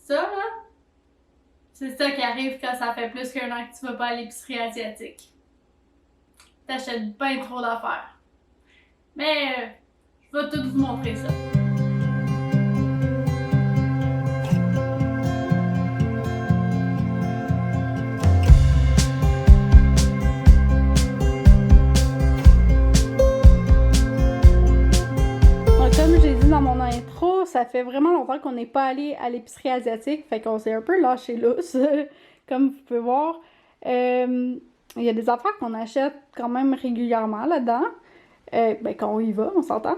Ça, là, c'est ça qui arrive quand ça fait plus qu'un an que tu vas pas à l'épicerie asiatique. T'achètes bien trop d'affaires. Mais je vais tout vous montrer ça. Comme j'ai dit dans mon intro, ça fait vraiment longtemps qu'on n'est pas allé à l'épicerie asiatique, fait qu'on s'est un peu lâché lousse, comme vous pouvez voir. Il y a des affaires qu'on achète quand même régulièrement là-dedans, ben quand on y va, on s'entend.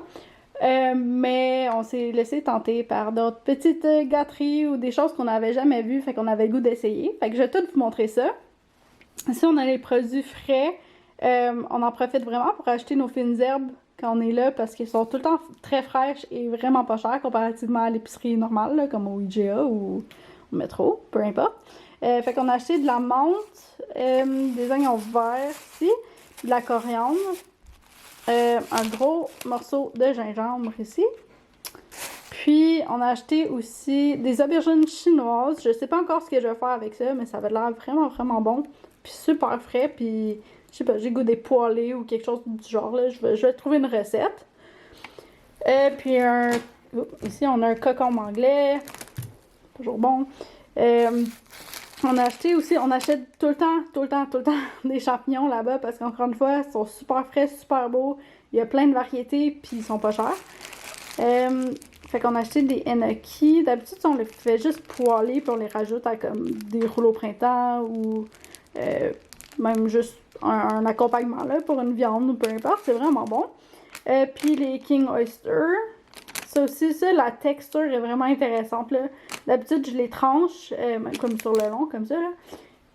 Mais on s'est laissé tenter par d'autres petites gâteries ou des choses qu'on n'avait jamais vues, fait qu'on avait le goût d'essayer. Fait que je vais tout vous montrer ça. Ici, on a les produits frais. On en profite vraiment pour acheter nos fines herbes quand on est là parce qu'ils sont tout le temps très fraîches et vraiment pas chères comparativement à l'épicerie normale, là, comme au IGA ou au métro, peu importe. Fait qu'on a acheté de la menthe, des oignons verts ici, de la coriandre, un gros morceau de gingembre ici. Puis, on a acheté aussi des aubergines chinoises. Je sais pas encore ce que je vais faire avec ça, mais ça avait l'air vraiment, vraiment bon. Puis super frais, puis je sais pas, j'ai goût des poêlés ou quelque chose du genre, là. Je vais trouver une recette. Puis ici, on a un cocombe anglais. Toujours bon. On a acheté aussi, on achète tout le temps des champignons là-bas parce qu'encore une fois, ils sont super frais, super beaux. Il y a plein de variétés, puis ils sont pas chers. Fait qu'on a acheté des enoki. D'habitude, on les fait juste poêler, puis on les rajoute à comme des rouleaux printemps ou même juste un accompagnement là pour une viande ou peu importe. C'est vraiment bon. Puis les King Oyster. Ça aussi, la texture est vraiment intéressante, là. D'habitude, je les tranche, comme sur le long, comme ça, là.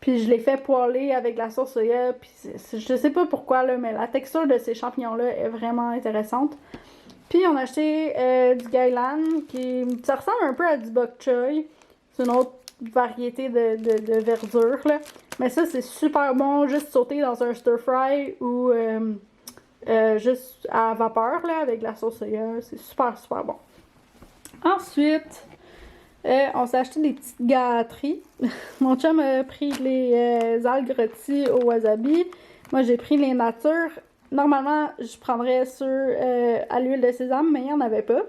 Puis je les fais poêler avec la sauce soya, puis je sais pas pourquoi, là, mais la texture de ces champignons-là est vraiment intéressante. Puis on a acheté du gailan, ça ressemble un peu à du bok choy. C'est une autre variété de verdure, là. Mais ça, c'est super bon, juste sauté dans un stir-fry ou juste à vapeur, là, avec la sauce soya. C'est super, super bon. Ensuite, on s'est acheté des petites gâteries. Mon chum a pris les algues rôties au wasabi. Moi, j'ai pris les natures. Normalement, je prendrais ceux à l'huile de sésame, mais il n'y en avait pas.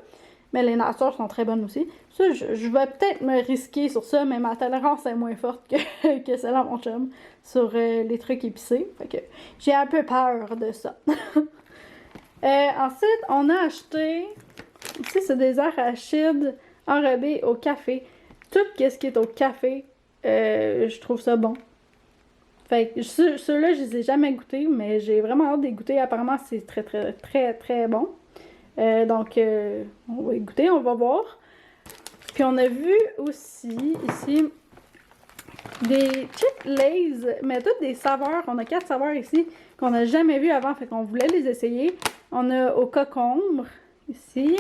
Mais les natures sont très bonnes aussi. Ça, je vais peut-être me risquer sur ça, mais ma tolérance est moins forte que celle à mon chum sur les trucs épicés. Fait que j'ai un peu peur de ça. Ensuite, on a acheté... Ici, c'est des arachides enrobés au café. Tout ce qui est au café, je trouve ça bon. Fait que ceux-là, je les ai jamais goûtés, mais j'ai vraiment hâte de les goûter. Apparemment, c'est très, très, très, très bon. Donc, on va y goûter, on va voir. Puis, on a vu aussi, ici, des Chick Lays, mais toutes des saveurs. On a 4 saveurs ici qu'on n'a jamais vu avant, fait qu'on voulait les essayer. On a au cocombre, ici.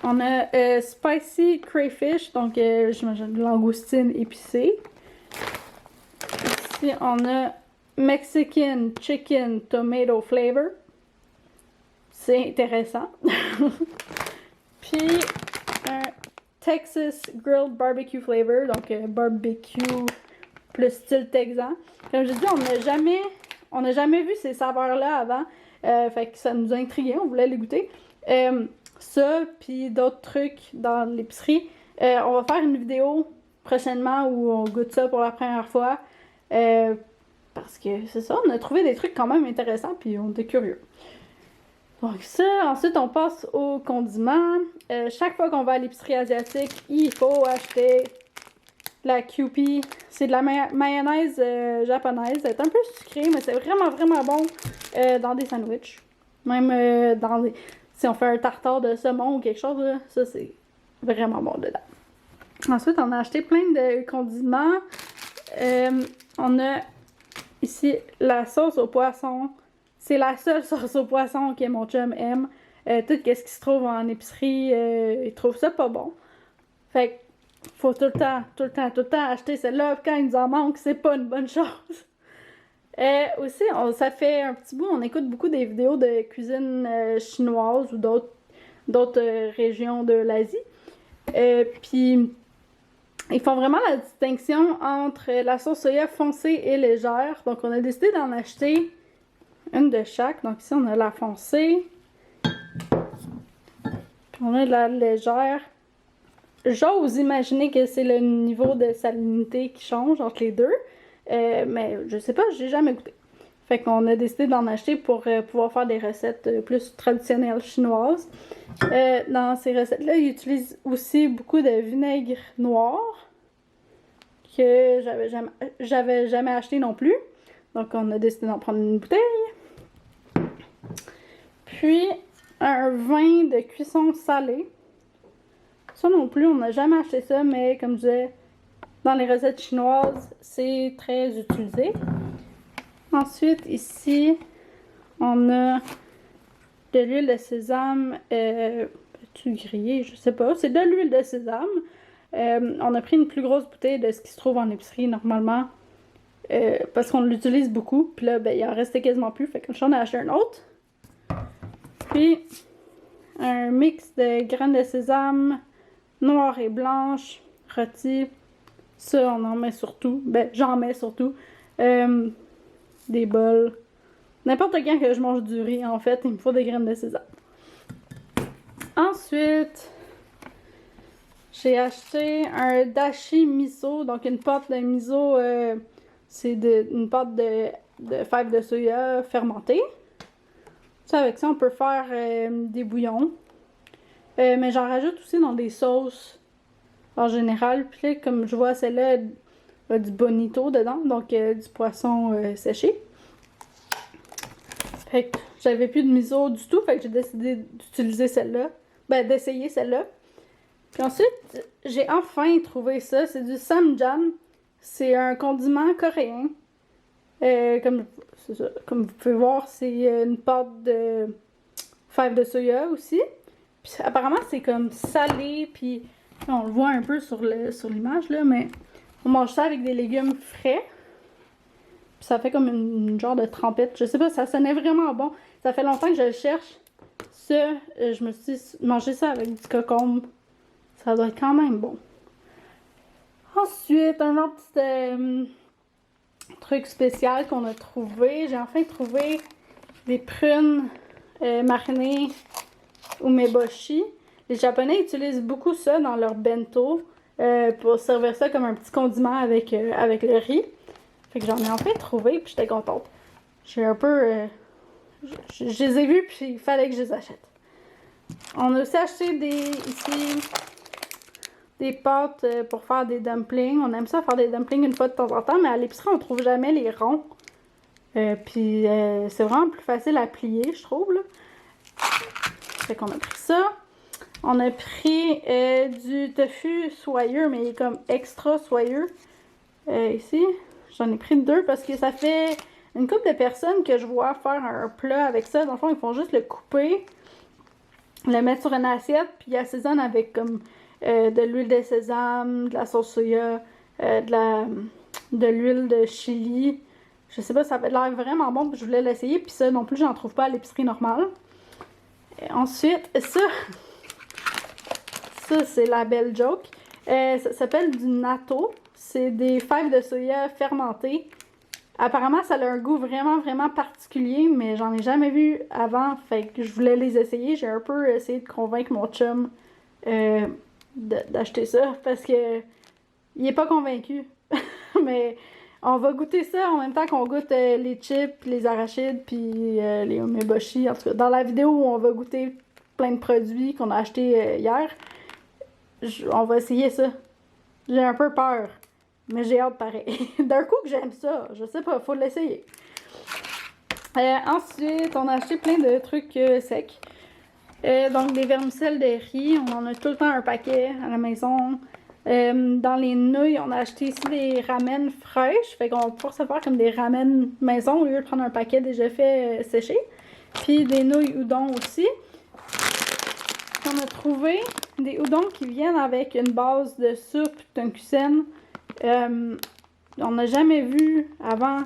On a Spicy Crayfish, donc j'imagine de langoustine épicée. Ici, on a Mexican Chicken Tomato Flavor. C'est intéressant. Puis, un Texas Grilled Barbecue Flavor, donc barbecue plus style texan. Comme je dis, on n'a jamais vu ces saveurs-là avant. Fait que ça nous a intrigués, on voulait les goûter. Ça, puis d'autres trucs dans l'épicerie. On va faire une vidéo prochainement où on goûte ça pour la première fois. Parce que c'est ça, on a trouvé des trucs quand même intéressants, puis on était curieux. Donc ça, ensuite on passe aux condiments. Chaque fois qu'on va à l'épicerie asiatique, il faut acheter la Kewpie. C'est de la mayonnaise japonaise. C'est un peu sucré, mais c'est vraiment, vraiment bon dans des sandwichs. Même si on fait un tartare de saumon ou quelque chose, là, ça c'est vraiment bon dedans. Ensuite, on a acheté plein de condiments. On a ici la sauce au poisson. C'est la seule sauce au poisson que mon chum aime. Tout ce qui se trouve en épicerie, il trouve ça pas bon. Fait que faut tout le temps acheter celle-là. Quand il nous en manque, c'est pas une bonne chose. Aussi, ça fait un petit bout, on écoute beaucoup des vidéos de cuisine chinoise ou d'autres régions de l'Asie. Puis Ils font vraiment la distinction entre la sauce soya foncée et légère. Donc, on a décidé d'en acheter une de chaque. Donc, ici, on a la foncée. Puis, on a de la légère. J'ose imaginer que c'est le niveau de salinité qui change entre les deux. Mais je sais pas, j'ai jamais goûté. Fait qu'on a décidé d'en acheter pour pouvoir faire des recettes plus traditionnelles chinoises. Dans ces recettes-là, ils utilisent aussi beaucoup de vinaigre noir que j'avais jamais acheté non plus. Donc, on a décidé d'en prendre une bouteille. Puis, un vin de cuisson salée. Ça non plus, on n'a jamais acheté ça, mais comme je disais, dans les recettes chinoises, c'est très utilisé. Ensuite, ici, on a de l'huile de sésame, tu grillée, je sais pas, c'est de l'huile de sésame. On a pris une plus grosse bouteille de ce qui se trouve en épicerie normalement, parce qu'on l'utilise beaucoup. Puis là, ben, il en restait quasiment plus, fait que j'en ai acheté un autre. Puis, un mix de graines de sésame, noires et blanches, rôties. Ça, on en met surtout. Ben, j'en mets surtout. Des bols. N'importe quand que je mange du riz, en fait, il me faut des graines de sésame. Ensuite, j'ai acheté un dashi miso, donc une pâte de miso, c'est une pâte de fèves de soya fermentée. Ça, avec ça, on peut faire des bouillons. Mais j'en rajoute aussi dans des sauces en général. Puis là, comme je vois, celle-là a du bonito dedans, donc du poisson séché. Fait que j'avais plus de miso du tout, fait que j'ai décidé d'utiliser celle-là. Ben, d'essayer celle-là. Puis ensuite, j'ai enfin trouvé ça. C'est du samjang. C'est un condiment coréen. Comme vous pouvez voir, c'est une pâte de fèves de soya aussi. Puis apparemment, c'est comme salé, puis on le voit un peu sur l'image, là, mais on mange ça avec des légumes frais. Puis ça fait comme une genre de trempette. Je sais pas, ça sonnait vraiment bon. Ça fait longtemps que je le cherche. Ça, je me suis dit, manger ça avec du concombre, ça doit être quand même bon. Ensuite, un autre petit truc spécial qu'on a trouvé. J'ai enfin trouvé des prunes marinées umeboshi. Les Japonais utilisent beaucoup ça dans leur bento pour servir ça comme un petit condiment avec le riz. Fait que j'en ai enfin trouvé, puis j'étais contente. J'ai un peu... je les ai vus, puis il fallait que je les achète. On a aussi acheté ici des pâtes pour faire des dumplings. On aime ça faire des dumplings une fois de temps en temps, mais à l'épicerie, on trouve jamais les ronds. Puis c'est vraiment plus facile à plier, je trouve, là. Fait qu'on a pris ça. On a pris du tofu soyeux, mais il est comme extra soyeux. Ici, j'en ai pris 2 parce que ça fait une couple de personnes que je vois faire un plat avec ça. Dans le fond, ils font juste le couper, le mettre sur une assiette, puis ils assaisonnent avec comme de l'huile de sésame, de la sauce soya, de l'huile de chili. Je sais pas, ça avait l'air vraiment bon, puis je voulais l'essayer. Puis ça non plus, j'en trouve pas à l'épicerie normale. Et ensuite, ça c'est la belle joke. Ça s'appelle du natto. C'est des fèves de soya fermentées. Apparemment, ça a un goût vraiment, vraiment particulier, mais j'en ai jamais vu avant, fait que je voulais les essayer. J'ai un peu essayé de convaincre mon chum d'acheter ça, parce que il est pas convaincu. Mais on va goûter ça en même temps qu'on goûte les chips, les arachides, puis les umeboshi. En tout cas, dans la vidéo où on va goûter plein de produits qu'on a achetés hier, on va essayer ça. J'ai un peu peur. Mais j'ai hâte pareil. D'un coup que j'aime ça, je sais pas, faut l'essayer. Ensuite, on a acheté plein de trucs secs. Donc des vermicelles de riz, on en a tout le temps un paquet à la maison. Dans les nouilles, on a acheté ici des ramen fraîches. Fait qu'on peut se faire comme des ramen maison au lieu de prendre un paquet déjà fait séché. Puis des nouilles udon aussi. On a trouvé des udon qui viennent avec une base de soupe Tonkusen. On n'a jamais vu avant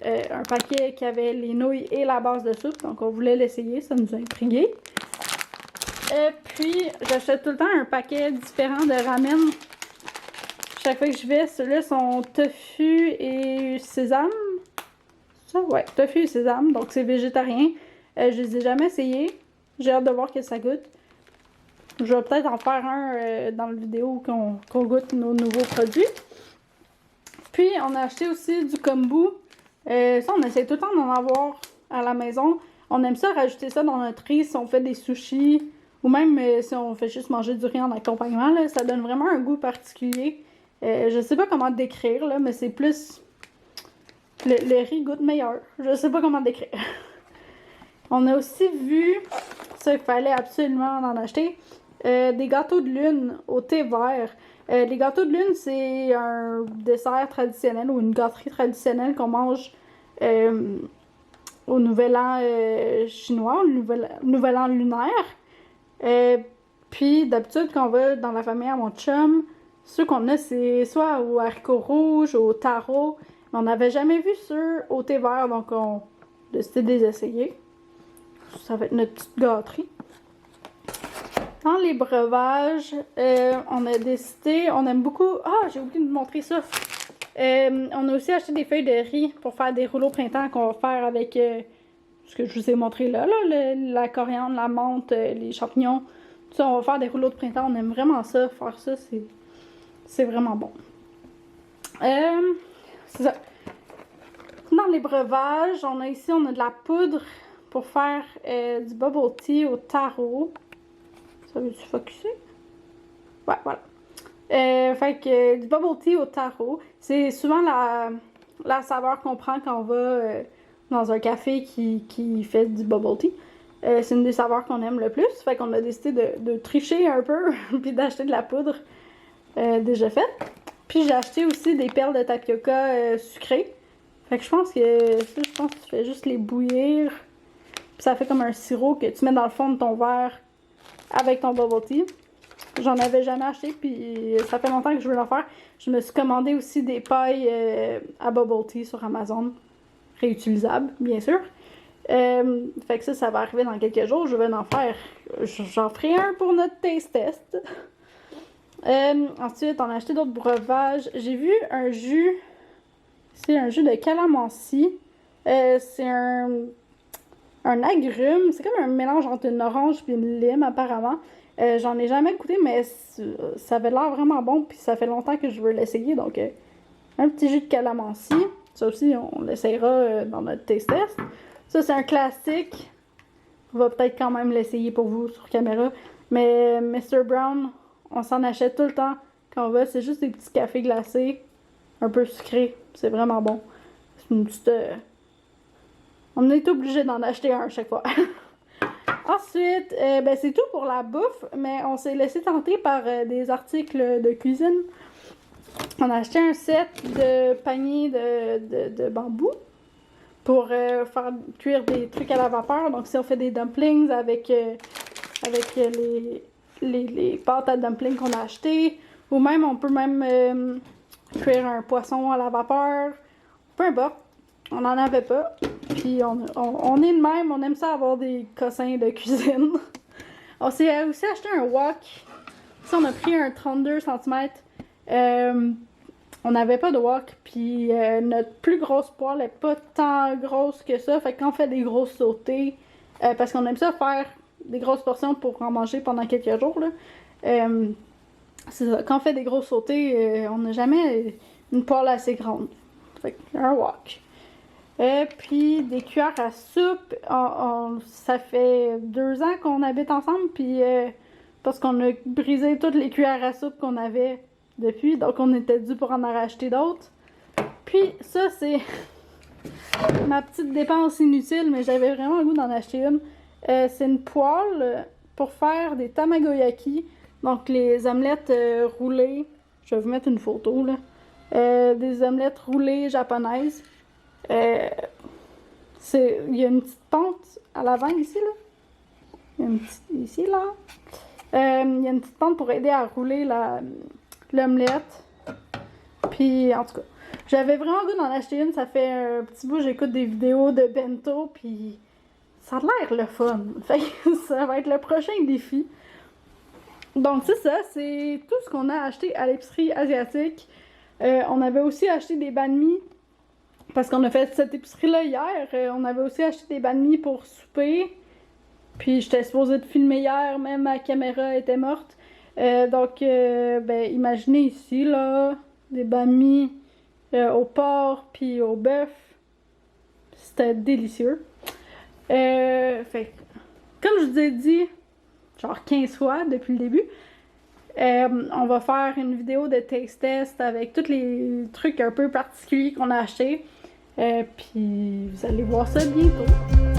un paquet qui avait les nouilles et la base de soupe, donc on voulait l'essayer, ça nous a intrigués. Puis j'achète tout le temps un paquet différent de ramen chaque fois que je vais, ceux-là sont tofu et sésame. Ça, ouais, tofu et sésame, donc c'est végétarien. Je les ai jamais essayés. J'ai hâte de voir que ça goûte. Je vais peut-être en faire un dans la vidéo qu'on goûte nos nouveaux produits. Puis, on a acheté aussi du kombu. Ça, on essaie tout le temps d'en avoir à la maison. On aime ça rajouter ça dans notre riz si on fait des sushis. Ou même si on fait juste manger du riz en accompagnement. Là, ça donne vraiment un goût particulier. Je sais pas comment décrire, là, mais c'est plus... Le riz goûte meilleur. Je sais pas comment décrire. On a aussi vu, ça, il fallait absolument en acheter, des gâteaux de lune au thé vert. Les gâteaux de lune, c'est un dessert traditionnel ou une gâterie traditionnelle qu'on mange au Nouvel An chinois, au nouvel An lunaire. Puis, d'habitude, quand on va dans la famille à mon chum, ceux qu'on a, c'est soit aux haricots rouges, au taro. Mais on n'avait jamais vu ceux au thé vert, donc on a décidé de les essayer. Ça va être notre petite gâterie. Dans les breuvages, on a décidé, on aime beaucoup... Ah, j'ai oublié de vous montrer ça. On a aussi acheté des feuilles de riz pour faire des rouleaux printemps qu'on va faire avec ce que je vous ai montré là, la coriandre, la menthe, les champignons. Tout ça, on va faire des rouleaux de printemps. On aime vraiment ça. Faire ça, c'est vraiment bon. C'est ça. Dans les breuvages, on a de la poudre pour faire du bubble tea au taro. Ça veut-tu focusser? Ouais, voilà. Fait que du bubble tea au taro, c'est souvent la saveur qu'on prend quand on va dans un café qui fait du bubble tea. C'est une des saveurs qu'on aime le plus. Fait qu'on a décidé de tricher un peu puis d'acheter de la poudre déjà faite. Puis j'ai acheté aussi des perles de tapioca sucrées. Fait que je pense que tu fais juste les bouillir. Puis ça fait comme un sirop que tu mets dans le fond de ton verre avec ton bubble tea. J'en avais jamais acheté, puis ça fait longtemps que je veux l'en faire. Je me suis commandé aussi des pailles à bubble tea sur Amazon. Réutilisables, bien sûr. Fait que ça va arriver dans quelques jours. Je vais en faire. J'en ferai un pour notre taste test. Ensuite, on a acheté d'autres breuvages. J'ai vu un jus. C'est un jus de calamansi. C'est un agrume. C'est comme un mélange entre une orange et une lime, apparemment. J'en ai jamais goûté, mais ça avait l'air vraiment bon. Puis ça fait longtemps que je veux l'essayer. Donc, un petit jus de calamansi. Ça aussi, on l'essayera dans notre taste test. Ça, c'est un classique. On va peut-être quand même l'essayer pour vous sur caméra. Mais Mr. Brown, on s'en achète tout le temps quand on va. C'est juste des petits cafés glacés, un peu sucrés. C'est vraiment bon. C'est une petite... On est obligé d'en acheter un à chaque fois. Ensuite, ben c'est tout pour la bouffe, mais on s'est laissé tenter par des articles de cuisine. On a acheté un set de paniers de bambou pour faire cuire des trucs à la vapeur. Donc si on fait des dumplings avec les pâtes à dumplings qu'on a achetées, ou même on peut même cuire un poisson à la vapeur, peu importe. On n'en avait pas. Puis on est de même, on aime ça avoir des cossins de cuisine. On s'est aussi acheté un wok. Ça, on a pris un 32 cm. On n'avait pas de wok, puis notre plus grosse poêle n'est pas tant grosse que ça. Fait qu'on fait des grosses sautées, parce qu'on aime ça faire des grosses portions pour en manger pendant quelques jours, là. C'est ça. Quand on fait des grosses sautées, on n'a jamais une poêle assez grande. Fait un wok. Puis des cuillères à soupe. Ça fait 2 ans qu'on habite ensemble, puis parce qu'on a brisé toutes les cuillères à soupe qu'on avait depuis, donc on était dû pour en racheter d'autres. Puis ça, c'est ma petite dépense inutile, mais j'avais vraiment le goût d'en acheter une. C'est une poêle pour faire des tamagoyaki, donc les omelettes roulées. Je vais vous mettre une photo, là. Des omelettes roulées japonaises. Il y a une petite pente à l'avant ici, là. Il y a une petite, ici, là. Il y a une petite pente pour aider à rouler l'omelette. Puis, en tout cas, j'avais vraiment le goût d'en acheter une. Ça fait un petit bout, j'écoute des vidéos de bento, puis ça a l'air le fun. Fait que ça va être le prochain défi. Donc c'est ça, c'est tout ce qu'on a acheté à l'épicerie asiatique. On avait aussi acheté des banh mi, parce qu'on a fait cette épicerie-là hier. On avait aussi acheté des banh mi pour souper. Puis j'étais supposée de filmer hier, même ma caméra était morte. Ben imaginez ici, là, des banh mi au porc puis au bœuf. C'était délicieux. Fait comme je vous ai dit, genre 15 fois depuis le début, on va faire une vidéo de taste test avec tous les trucs un peu particuliers qu'on a achetés. Puis vous allez voir ça bientôt.